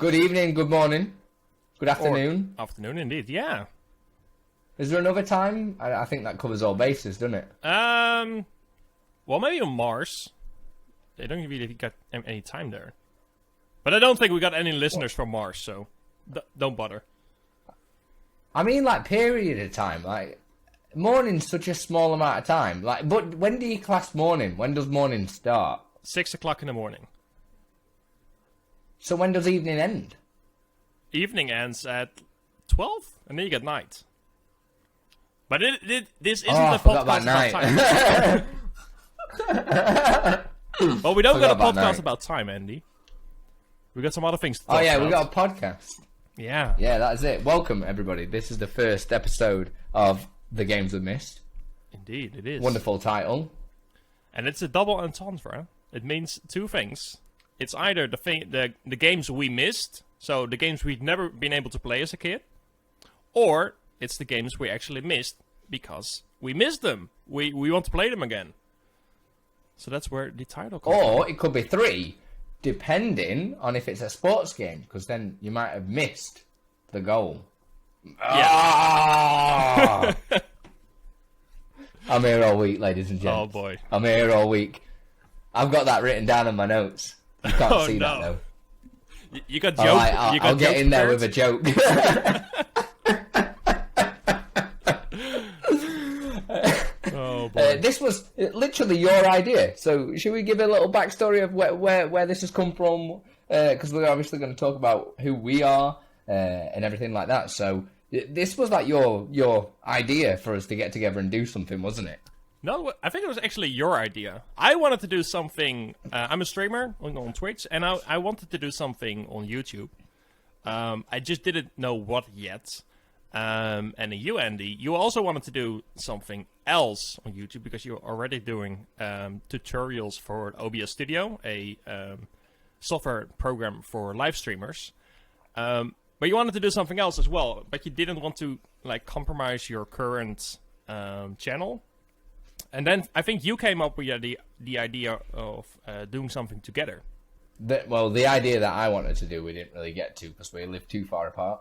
Good evening, good morning, good afternoon. Afternoon, indeed. Yeah. Is there another time? I think that covers all bases, doesn't it? Well, maybe on Mars. They don't really got any time there. But I don't think we got any listeners from Mars, so don't bother. I mean, like, period of time. Like, morning's such a small amount of time. Like, but when do you class morning? When does morning start? 6 o'clock in the morning. So when does evening end? Evening ends at 12, and then you get night. But this isn't a podcast about time. Well, we don't got a podcast about time, Andy. We got some other things to talk about. We got a podcast. Yeah. Yeah, that's it. Welcome, everybody. This is the first episode of The Games We've Missed. Indeed, it is. Wonderful title. And it's a double entendre. It means two things. It's either the games we missed, so the games we've never been able to play as a kid, or it's the games we actually missed because we missed them. We want to play them again. So that's where the title comes from. Or it could be three, depending on if it's a sports game, because then you might have missed the goal. Yeah. Ah! I'm here all week, ladies and gents. Oh boy. I'm here all week. I've got that written down in my notes. You can't see that though. You got joke. Right, I'll get in there with a joke. Oh boy. This was literally your idea. So should we give a little backstory of where this has come from? Because we're obviously going to talk about who we are and everything like that. So this was like your idea for us to get together and do something, wasn't it? No, I think it was actually your idea. I wanted to do something. I'm a streamer on Twitch, and I wanted to do something on YouTube. I just didn't know what yet. And you, Andy, you also wanted to do something else on YouTube because you're already doing tutorials for OBS Studio, a software program for live streamers. But you wanted to do something else as well, but you didn't want to like compromise your current channel. And then I think you came up with the idea of doing something together. The idea that I wanted to do, we didn't really get to because we live too far apart.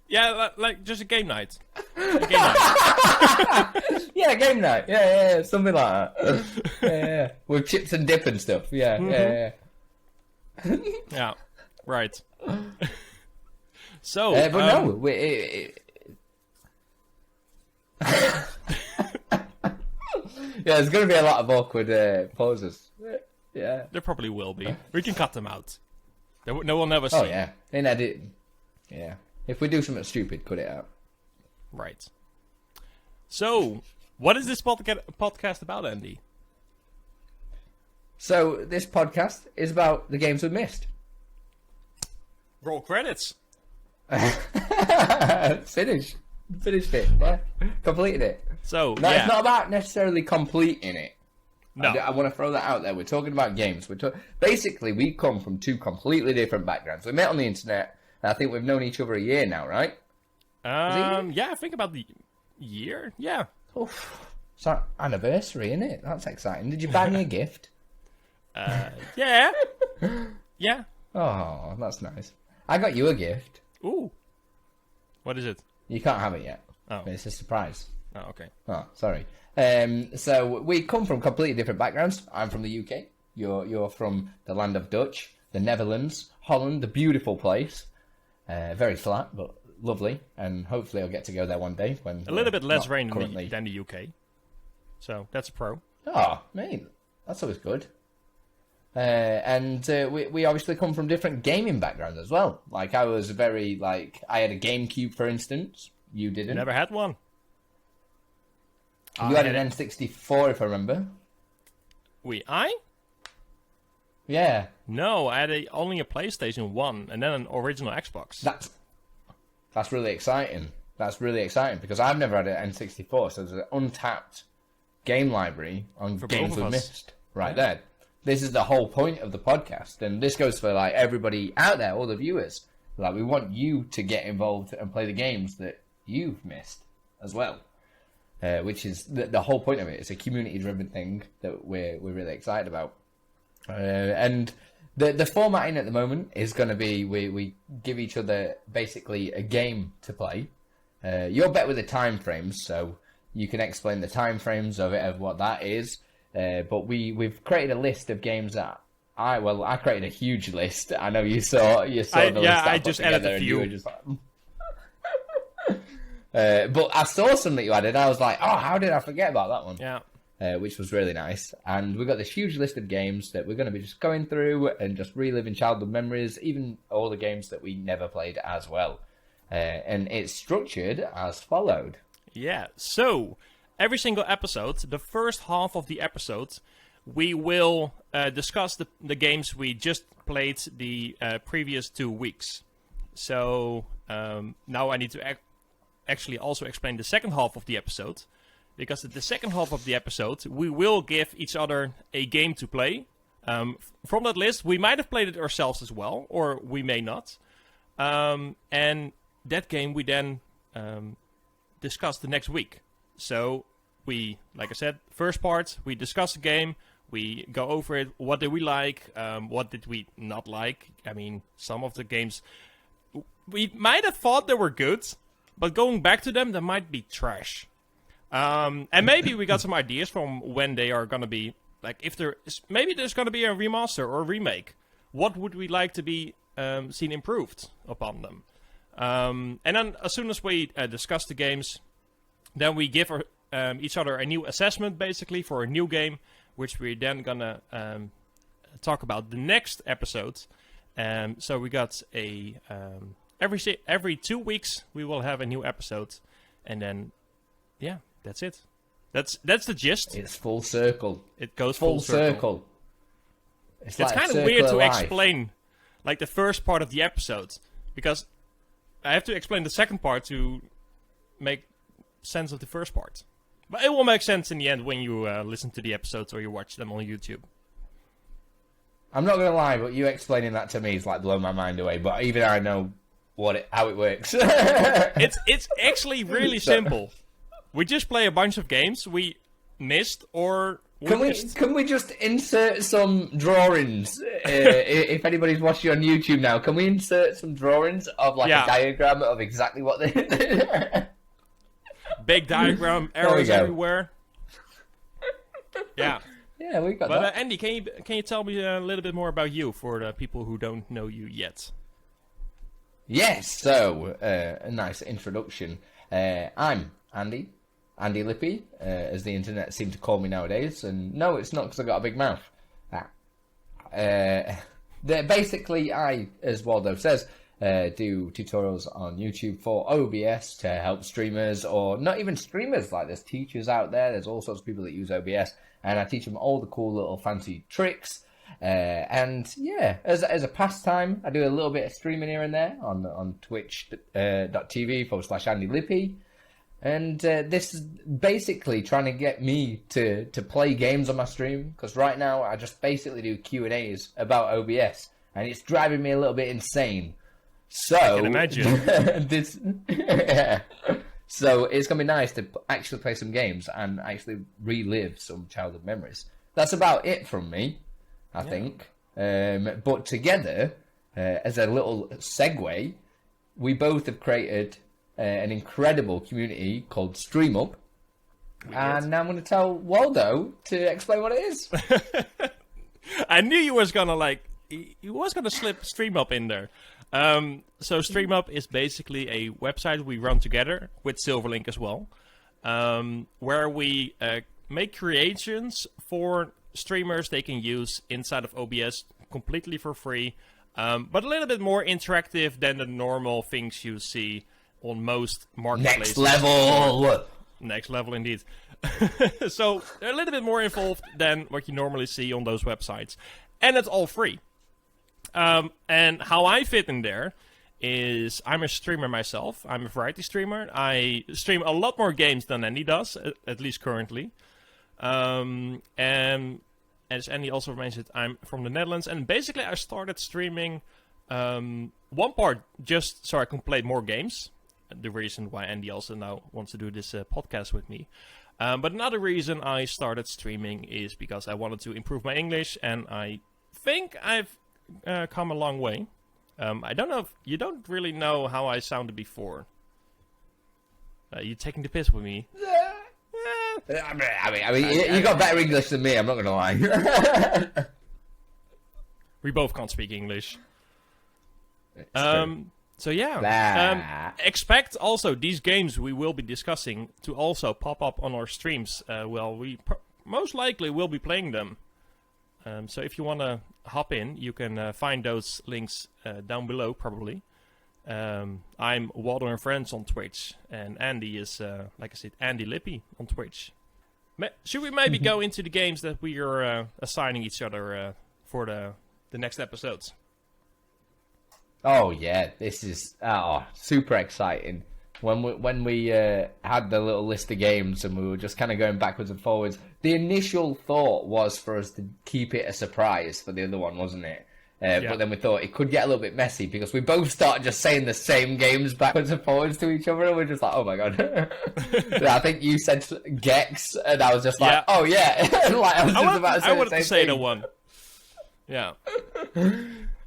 Yeah, like just a game night. Yeah, game night. Yeah, something like that. Yeah. With chips and dip and stuff. Yeah, yeah. Yeah, right. So, but no, yeah, there's going to be a lot of awkward pauses. Yeah. There probably will be. We can cut them out. No one ever see. Oh, yeah. In edit. Yeah. If we do something stupid, cut it out. Right. So, what is this podcast about, Andy? So, this podcast is about the games we've missed. Roll credits. Finished it. Yeah. Completed it. So, no, it's not about necessarily completing it. No. I want to throw that out there. We're talking about games. Basically, we come from two completely different backgrounds. We met on the internet, and I think we've known each other a year now, right? Yeah, I think about the year. Yeah. Oof. It's our anniversary, isn't it? That's exciting. Did you buy me a gift? Yeah. Yeah. Oh, that's nice. I got you a gift. Ooh. What is it? You can't have it yet. Oh. It's a surprise. Oh, okay. Oh, sorry. So we come from completely different backgrounds. I'm from the UK. You're from the land of Dutch, the Netherlands, Holland, the beautiful place. Very flat, but lovely. And hopefully I'll get to go there one day. When a little bit less rain than the UK. So that's a pro. Oh, man. That's always good. And we obviously come from different gaming backgrounds as well. Like, I was I had a GameCube, for instance. You didn't. Never had one. You had an N64, if I remember. I? Yeah. No, I had only a PlayStation 1 and then an original Xbox. That's really exciting. That's really exciting because I've never had an N64, so there's an untapped game library on games we've missed right there. This is the whole point of the podcast, and this goes for like everybody out there, all the viewers. Like, we want you to get involved and play the games that you've missed as well. Which is the whole point of it. It's a community-driven thing that we're really excited about. And the formatting at the moment is going to be we give each other basically a game to play. You're better with the time frames, so you can explain the time frames of what that is. But we've created a list of games that I created a huge list. I know you saw the list. I just added a few. You were just like, but I saw some that you added. I was like, oh, how did I forget about that one? Yeah. Which was really nice. And we've got this huge list of games that we're going to be just going through and just reliving childhood memories, even all the games that we never played as well. And it's structured as followed. Yeah, so every single episode, the first half of the episode, we will discuss the games we just played the previous 2 weeks. So now I need to actually also explain the second half of the episode. Because at the second half of the episode, we will give each other a game to play. From that list, we might have played it ourselves as well, or we may not. And that game we then discuss the next week. So we, like I said, first part, we discuss the game, we go over it, what did we like, what did we not like. I mean, some of the games, we might have thought they were good, but going back to them, they might be trash. And maybe we got some ideas from when they are going to be, like, if maybe there's going to be a remaster or a remake. What would we like to be seen improved upon them? And then as soon as we discuss the games, then we give each other a new assessment, basically, for a new game, which we're then going to talk about the next episode. So we got every 2 weeks, we will have a new episode. And then, yeah. That's it. That's the gist. It's full circle. It goes full circle. It's like kind of weird to explain, like, the first part of the episode, because I have to explain the second part to make sense of the first part. But it will make sense in the end when you listen to the episodes or you watch them on YouTube. I'm not going to lie, but you explaining that to me is like blowing my mind away. But even I know how it works. It's actually really simple. We just play a bunch of games we missed or missed. Can we just insert some drawings? If anybody's watching on YouTube now, can we insert some drawings of a diagram of exactly what they... Big diagram, arrows everywhere. Yeah. Yeah, we got that. But Andy, can you tell me a little bit more about you for the people who don't know you yet? Yes, so a nice introduction. I'm Andi. Andilippi, as the internet seems to call me nowadays, and no, it's not because I got a big mouth. Basically, I, as Waldo says, do tutorials on YouTube for OBS to help streamers, or not even streamers, like there's teachers out there, there's all sorts of people that use OBS, and I teach them all the cool little fancy tricks. And yeah, as a pastime, I do a little bit of streaming here and there on twitch.tv/Andilippi. And this is basically trying to get me to play games on my stream, because right now I just basically do Q&As about OBS, and it's driving me a little bit insane. So I can imagine. So it's going to be nice to actually play some games and actually relive some childhood memories. That's about it from me, I think. But together, as a little segue, we both have created an incredible community called StreamUP, and now I'm going to tell Waldo to explain what it is. I knew you was gonna slip StreamUP in there. So StreamUP is basically a website we run together with Silverlink as well, where we make creations for streamers they can use inside of OBS completely for free, but a little bit more interactive than the normal things you see on most marketplaces. Next level indeed. So they're a little bit more involved than what you normally see on those websites, and it's all free. And how I fit in there is I'm a streamer myself. I'm a variety streamer. I stream a lot more games than Andy does, at least currently. And as Andy also mentioned, I'm from the Netherlands, and basically I started streaming one part just so I can play more games. The reason why Andy also now wants to do this podcast with me. But another reason I started streaming is because I wanted to improve my English, and I think I've come a long way. I don't know if you don't really know how I sounded before. You taking the piss with me? I mean, you got better English than me. I'm not gonna lie. We both can't speak English. True. So yeah. Expect also these games we will be discussing to also pop up on our streams. We most likely will be playing them. So if you want to hop in, you can find those links down below, probably. I'm Waldo and Friends on Twitch, and Andy is, like I said, Andilippi on Twitch. Should we maybe go into the games that we are assigning each other for the next episodes? Oh yeah, this is super exciting. When we had the little list of games and we were just kind of going backwards and forwards, the initial thought was for us to keep it a surprise for the other one, wasn't it? But then we thought it could get a little bit messy because we both started just saying the same games backwards and forwards to each other, and we're just like, oh my god. I think you said Gex, and I was just like, oh yeah. Like, I was just about to say I wanted to say the one. Yeah.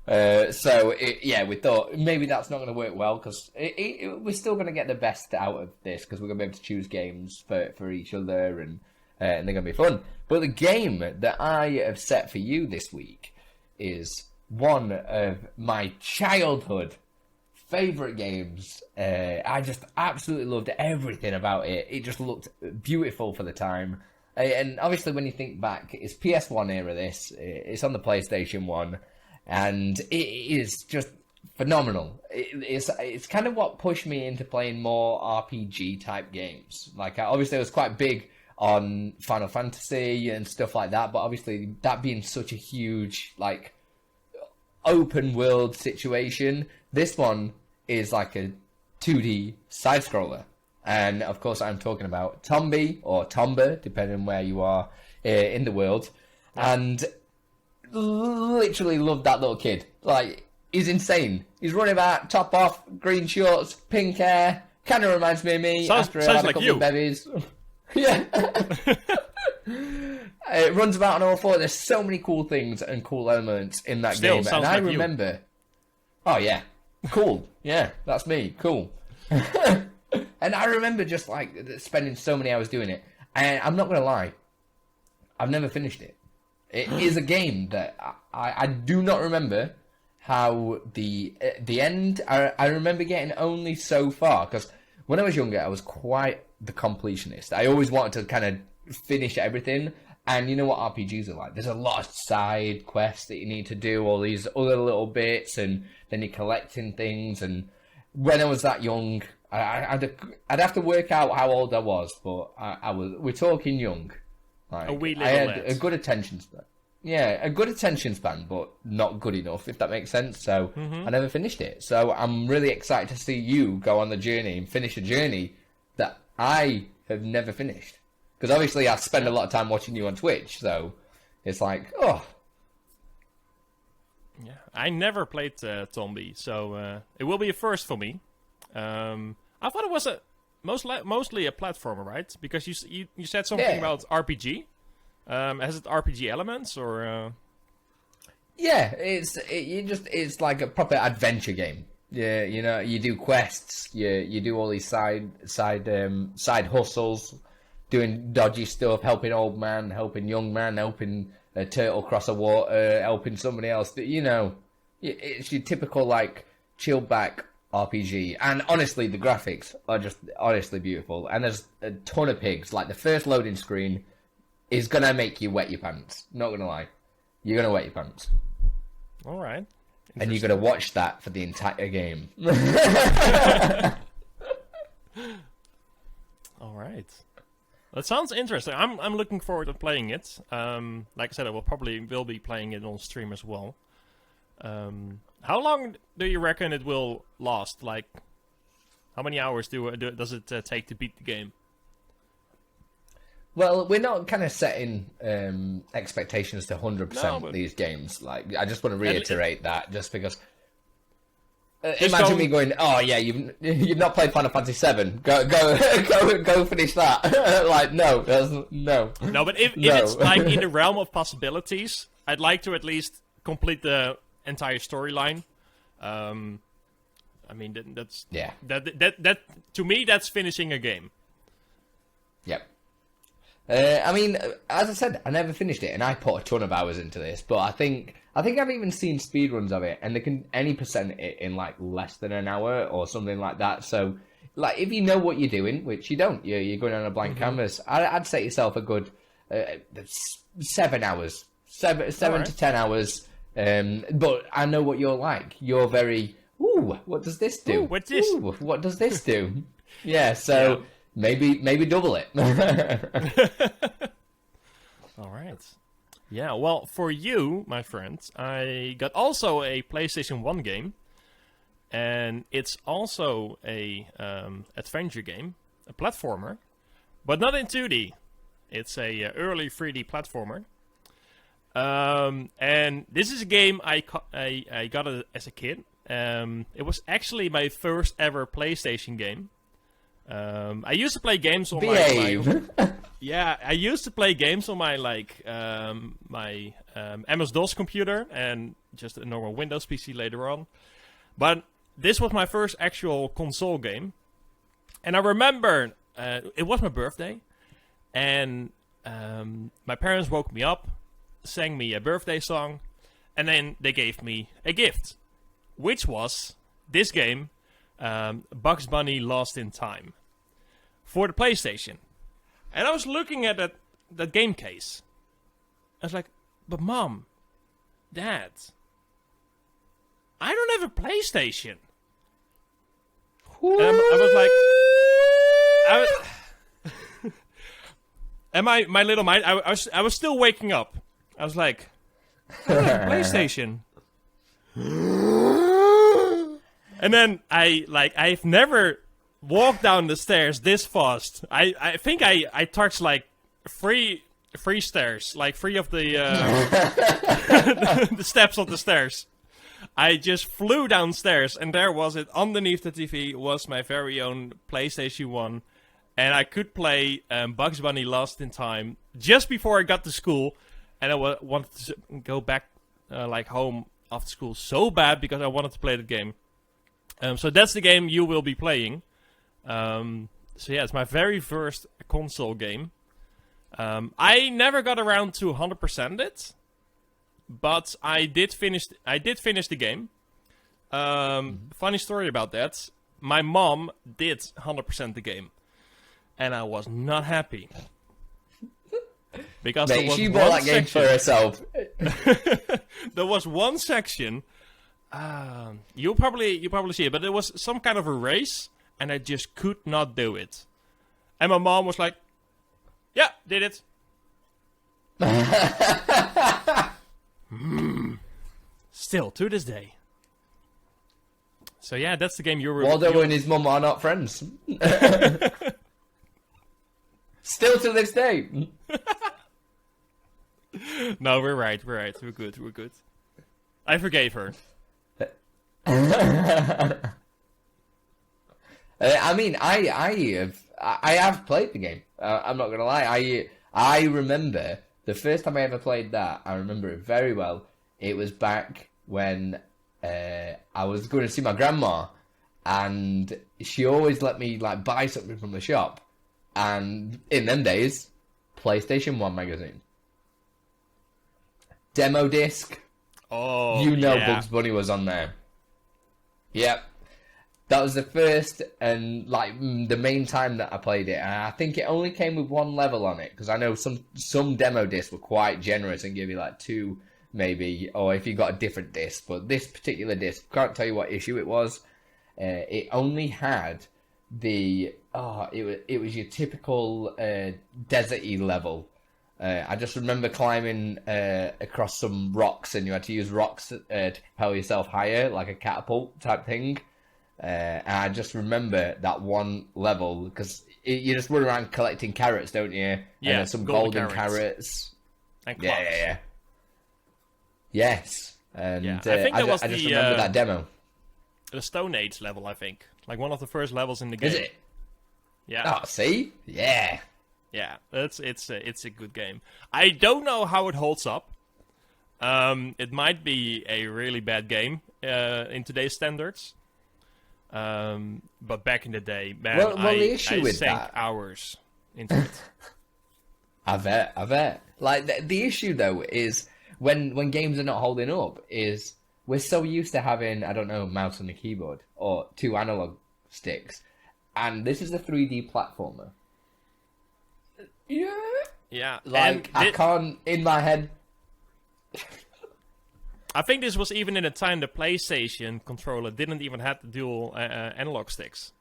We thought maybe that's not going to work well because we're still going to get the best out of this because we're going to be able to choose games for each other and they're going to be fun. But the game that I have set for you this week is one of my childhood favourite games. I just absolutely loved everything about it. It just looked beautiful for the time. And obviously when you think back, it's PS1 era this. It's on the PlayStation 1. And it is just phenomenal. It's kind of what pushed me into playing more RPG type games. Like, obviously I was quite big on Final Fantasy and stuff like that, but obviously that being such a huge, like, open world situation, this one is like a 2D side scroller. And of course I'm talking about Tombi or Tomba, depending on where you are in the world. And literally loved that little kid. Like, he's insane. He's running about, top off, green shorts, pink hair. Kind of reminds me of me after I had a couple of bevies. Yeah. It runs about on all four. There's so many cool things and cool elements in that game. And I remember... Oh, yeah. Cool. Yeah, that's me. Cool. And I remember just, like, spending so many hours doing it. And I'm not going to lie. I've never finished it. It is a game that I do not remember how the end. I remember getting only so far because when I was younger, I was quite the completionist. I always wanted to kind of finish everything. And you know what RPGs are like? There's a lot of side quests that you need to do, all these other little bits, and then you're collecting things. And when I was that young, I'd have to work out how old I was, but we're talking young. Like, a wee little I had lad. a good attention span. Yeah, a good attention span, but not good enough, if that makes sense. So I never finished it. So I'm really excited to see you go on the journey and finish a journey that I have never finished. Because obviously I spend a lot of time watching you on Twitch, so it's like, oh. Yeah, I never played Tombi, so it will be a first for me. I thought it was mostly a platformer, right? Because you said something about RPG. Has it RPG elements or? Yeah, it's like a proper adventure game. Yeah, you know, you do quests, you do all these side hustles, doing dodgy stuff, helping old man, helping young man, helping a turtle cross a water, helping somebody else. You know, it's your typical like chilled back RPG. And honestly, the graphics are just honestly beautiful. And there's a ton of pigs. Like the first loading screen is gonna make you wet your pants. Not gonna lie, you're gonna wet your pants. All right. And you're gonna watch that for the entire game. All right. That sounds interesting. I'm looking forward to playing it. Like I said, I will be playing it on stream as well. How long do you reckon it will last? Like, how many hours does it take to beat the game? Well, we're not kind of setting expectations to 100% with these games. Like, I just want to reiterate that, just because. Imagine me going, oh yeah, you've not played Final Fantasy VII. Go finish that. Like, no. No, but if it's like in the realm of possibilities, I'd like to at least complete the entire storyline. I mean, that's that to me, that's finishing a game. Yep. I mean, as I said, I never finished it, and I put a ton of hours into this. But I think I've even seen speedruns of it, and they can any percent it in like less than an hour or something like that. So, like, if you know what you're doing, which you don't, you're going on a blank canvas. I'd set yourself a good 7 hours, seven to 10 hours. But I know what you're like. You're very, ooh, what does this do? Ooh, what's this? Ooh, what does this do? Yeah, so maybe double it. All right. Yeah, well, for you, my friend, I got also a PlayStation 1 game. And it's also a adventure game, a platformer, but not in 2D. It's a early 3D platformer. And this is a game I got it as a kid. It was actually my first ever PlayStation game. I used to play games on I used to play games on my my MS-DOS computer and just a normal Windows PC later on. But this was my first actual console game. And I remember it was my birthday. And my parents woke me up, sang me a birthday song, and then they gave me a gift, which was this game, Bugs Bunny Lost in Time, for the PlayStation. And I was looking at that game case. I was like, but Mom, Dad, I don't have a PlayStation. And I was like, and my little mind, I was still waking up. I was like, I don't have a PlayStation. And then I've never walked down the stairs this fast. I think I touched like three stairs, like 3 of the the steps of the stairs. I just flew downstairs, and there was it. Underneath the TV was my very own PlayStation 1. And I could play Bugs Bunny Lost in Time just before I got to school. And I wanted to go back home after school so bad because I wanted to play the game. So that's the game you will be playing. So yeah, it's my very first console game. I never got around to 100% it. But I did finish the game. Funny story about that. My mom did 100% the game, and I was not happy because she bought that game for herself. There was one section. You'll probably see it, but there was some kind of a race, and I just could not do it. And my mom was like, "Yeah, did it." Still to this day. So yeah, that's the game you were. Waldo and his mum are not friends. Still to this day. No, we're right. We're good. I forgave her. I mean, I have played the game. I'm not gonna lie. I remember the first time I ever played that. I remember it very well. It was back when I was going to see my grandma, and she always let me like buy something from the shop. And in them days, PlayStation 1 magazine, demo disc. Oh, yeah. Bugs Bunny was on there. Yep. That was the first and like the main time that I played it. And I think it only came with 1 level on it, because I know some demo discs were quite generous and give you like 2 maybe, or if you got a different disc. But this particular disc, can't tell you what issue it was. It only had it was your typical deserty level. I just remember climbing across some rocks, and you had to use rocks to propel yourself higher, like a catapult type thing. And I just remember that one level, because you just run around collecting carrots, don't you? Yeah, and some golden carrots. And yeah. Yes. And I think that was I just remember that demo. The Stone Age level, I think. Like one of the first levels in the game. Is it? Yeah. Oh, see? Yeah. Yeah, it's a good game. I don't know how it holds up. It might be a really bad game in today's standards. But back in the day, man, well, I with sank that, hours into it. I bet. Like the issue though is when games are not holding up is we're so used to having, I don't know, mouse and a keyboard or 2 analog sticks, and this is a 3D platformer. Yeah. Yeah. Like I can't in my head. I think this was even in a time the PlayStation controller didn't even have the dual analog sticks.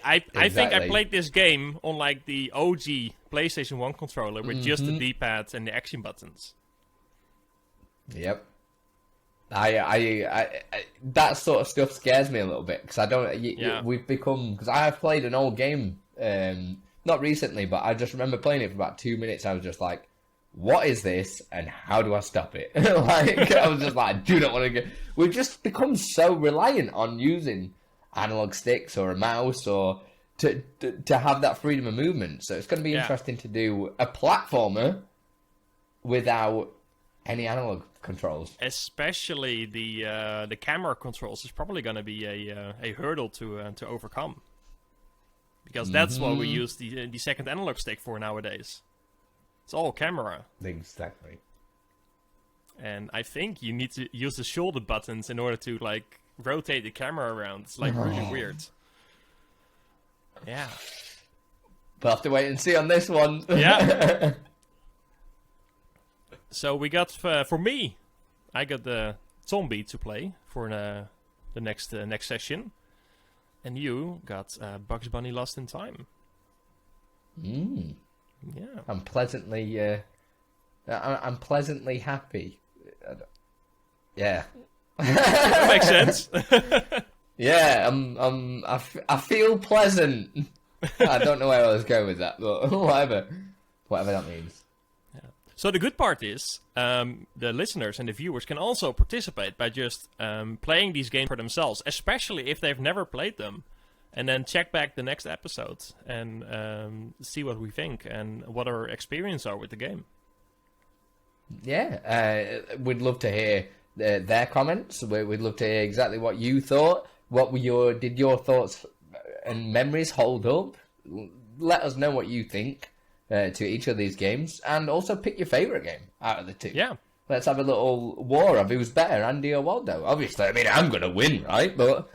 I think I played this game on like the OG PlayStation 1 controller with just the D-pad and the action buttons. Yep. I that sort of stuff scares me a little bit because I don't. We've become, because I have played an old game, not recently, but I just remember playing it for about 2 minutes. I was just like, what is this and how do I stop it? Like, I was just like, I do not want to go. We've just become so reliant on using analog sticks or a mouse or to have that freedom of movement. So it's going to be interesting to do a platformer without any analog controls. Especially the camera controls is probably going to be a hurdle to overcome. Because that's what we use the second analog stick for nowadays. It's all camera. Exactly. And I think you need to use the shoulder buttons in order to, like, rotate the camera around. It's, like, really weird. Yeah. We'll have to wait and see on this one. Yeah. So we got, for me, I got the Tombi to play for the next session. And you got Bugs Bunny Lost in Time. Yeah. I'm pleasantly happy. Yeah. That makes sense. Yeah, I feel pleasant. I don't know where I was going with that, but whatever that means. Yeah. So the good part is, the listeners and the viewers can also participate by just playing these games for themselves, especially if they've never played them. And then check back the next episode and see what we think and what our experience are with the game. Yeah, we'd love to hear their comments. We'd love to hear exactly what you thought. Did your thoughts and memories hold up? Let us know what you think to each of these games, and also pick your favourite game out of the two. Yeah. Let's have a little war of who's better, Andy or Waldo. Obviously, I mean, I'm going to win, right? But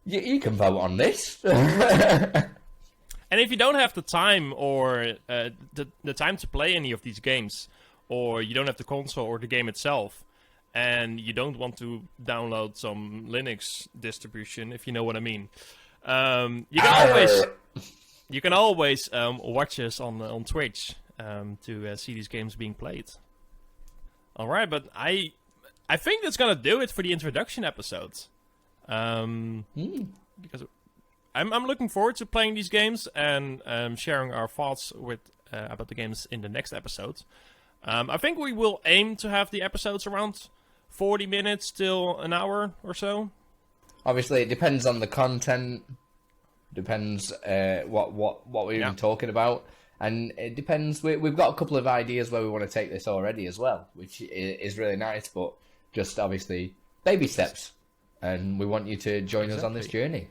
you can vote on this. And if you don't have the time or the time to play any of these games, or you don't have the console or the game itself, and you don't want to download some Linux distribution, if you know what I mean, you can always watch us on Twitch to see these games being played. All right, but I think that's gonna do it for the introduction episodes. Because I'm looking forward to playing these games and sharing our thoughts with about the games in the next episode. I think we will aim to have the episodes around 40 minutes till an hour or so. Obviously, it depends on the content. Depends what we're even talking about, and it depends. We've got a couple of ideas where we want to take this already as well, which is really nice. But just obviously baby steps. And we want you to join us on this journey.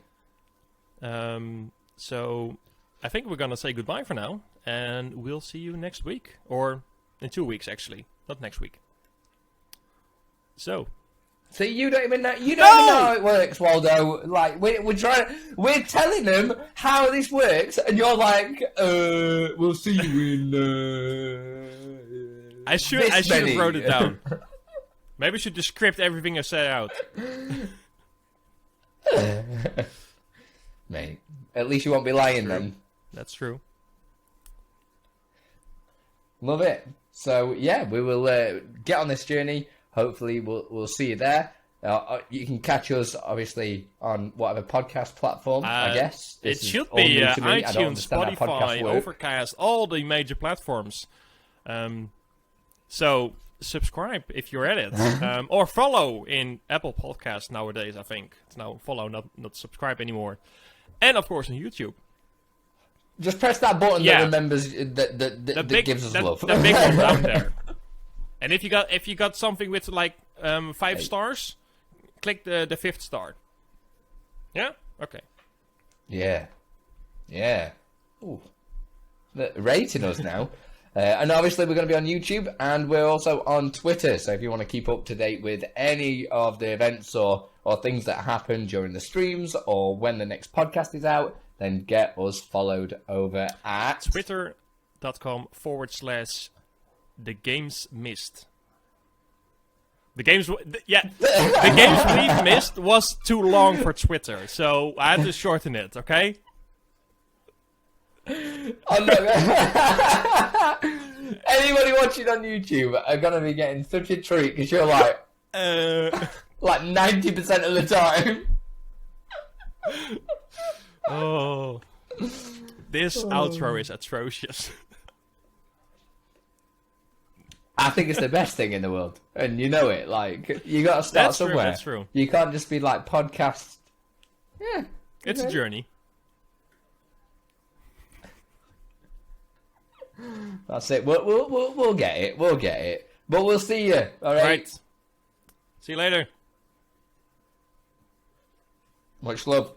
So I think we're going to say goodbye for now. And we'll see you next week. Or in 2 weeks, actually. Not next week. So you don't even know. You don't even know how it works, Waldo. Like we're telling them how this works, and you're like, we'll see you in. I should have wrote it down. Maybe I should just script everything I said out. Mate, at least you won't be lying then. That's true. Love it. So yeah, we will get on this journey. Hopefully, we'll see you there. You can catch us obviously on whatever podcast platform. I guess it should be iTunes, Spotify, Overcast, all the major platforms. So subscribe if you're at it, or follow in Apple Podcasts nowadays. I think it's now follow, not subscribe anymore, and of course on YouTube. Just press that button that remembers that gives us love. The big one down there. And if you got something with like 5 stars, click the 5th star. Yeah. Okay. Yeah. Ooh. Rating us now. And obviously we're going to be on YouTube, and we're also on Twitter. So if you want to keep up to date with any of the events or things that happen during the streams or when the next podcast is out, then get us followed over at twitter.com/the games missed. The games we've missed was too long for Twitter, so I had to shorten it. Okay. Anybody watching on YouTube are gonna be getting such a treat because you're like 90% of the time. This outro is atrocious. I think it's the best thing in the world, and you know it. Like, you gotta start somewhere. That's true. You can't just be like podcast. Yeah, it's a journey. That's it. We'll get it. We'll get it. But we'll see you. All right. See you later. Much love.